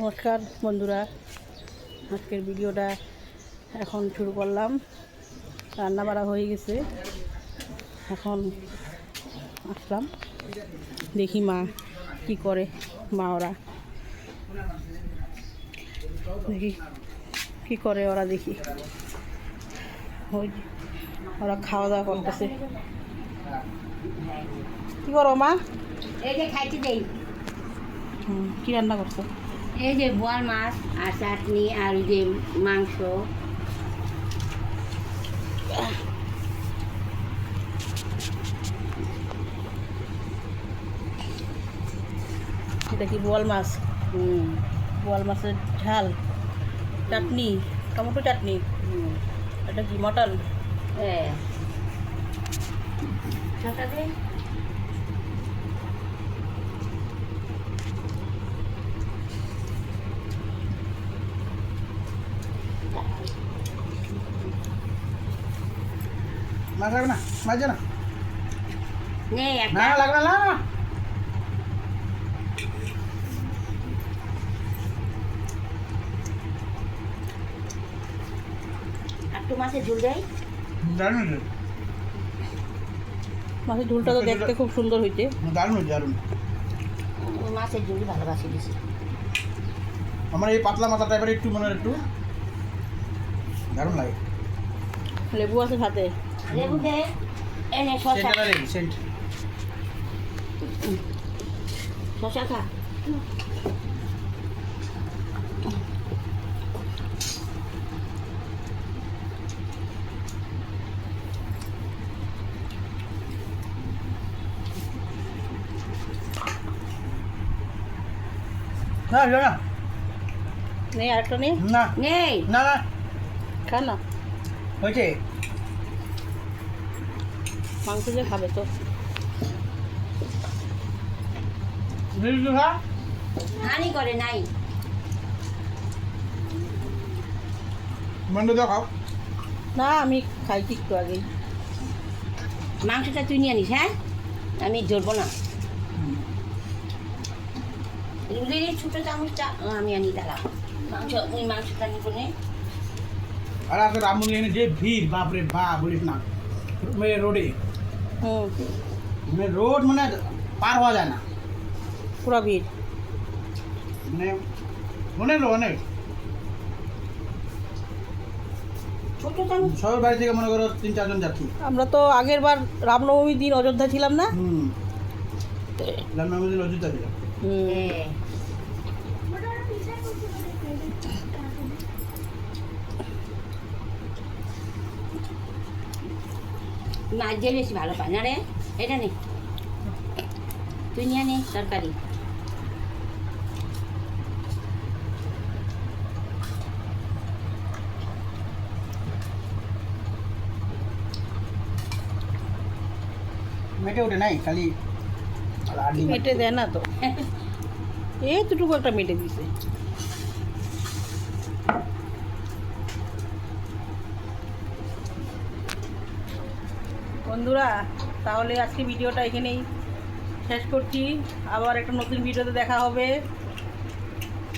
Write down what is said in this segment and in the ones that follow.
নমস্কার বন্ধুরা, আজকের ভিডিওটা এখন শুরু করলাম। রান্না বাড়া হয়ে গেছে, এখন আসলাম দেখি মা কি করে। মা ওরা দেখি কি করে, ওরা দেখি ওই ওরা খাওয়া দাওয়া করতেছে। কি করো মা? এই যে খাইতে দেই। কি রান্না করছো? এই যে বোয়াল মাছ আর চাটনি আর ওই যে মাংস। এটা কি বোয়াল মাছ? বোয়াল মাছের ঝাল, চাটনি, টমেটো চাটনি। এটা কি মটন? হ্যাঁ, ছটা দে। মাছ লাগবে না, মাছ না নে না একটা। লাগবে না। একটু মাছের ঝোল দেয়। দারুণ মাছের ঝোলটা তো দেখতে খুব সুন্দর হয়েছে। দারুণ দারুণ। মাছের ঝোলই ভালোবাসি বেশি। আমার এই পাতলা মাথা টাইপের একটু মনে হয় একটু দারুণ লাগে। লেবু আছে সাথে। লেবু দে। এনে শসা। সেন্টটা লেবু সেন্ট। শসা খা। না না নেই আরেকটা নেই, না নেই। না না খা না। হয়েছে। মাংস দিয়ে খাবে তো। হানি করে নাই। মন্ড দাও খাও। না আমি খাইছি একটু আগেই। মাংসটা তুই নিয়ে আনিস, হ্যাঁ? আমি ধরবো না। ছোটো চামচটা আমি আনি, দাঁড়া। ওই মাংসটা নিবো নে। আর আজকে রামমন্দির এনে যে ভিড়, বাপরে বাপ বলিস না। রোডে রোড মানে পার হওয়া যায় না, পুরা ভিড়। মানে অনেক লোক অনেক। ছোটো চামচ। সবার বাড়ি থেকে মনে করো 3-4 জন যাচ্ছি। আমরা তো আগের বার রামনবমীর দিন অযোধ্যা ছিলাম না। রামনবমীর অযোধ্যা ছিল। হ্যাঁ। মাছ দিয়ে বেশি ভালো পায় না রে। এটা নে, তুই নিয়ে নে তরকারি। মেটে ওঠে নাই, খালি মেটে দেয় না তো, এতটুকু একটা মেটে দিছে। বন্ধুরা, তাহলে আজকে ভিডিওটা এখানেই শেষ করছি। আবার একটা নতুন ভিডিওতে দেখা হবে।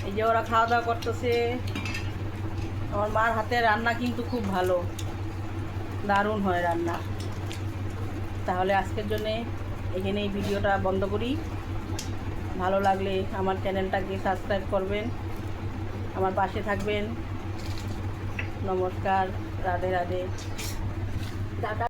এই যে ওরা খাওয়া দাওয়া করতেছে। আমার মার হাতের রান্না কিন্তু খুব ভালো, দারুণ হয় রান্না। তাহলে আজকের জন্যে এখানেই ভিডিওটা বন্ধ করি। ভালো লাগলে আমার চ্যানেলটাকে সাবস্ক্রাইব করবেন, আমার পাশে থাকবেন। নমস্কার, রাধে রাধে। দাদা।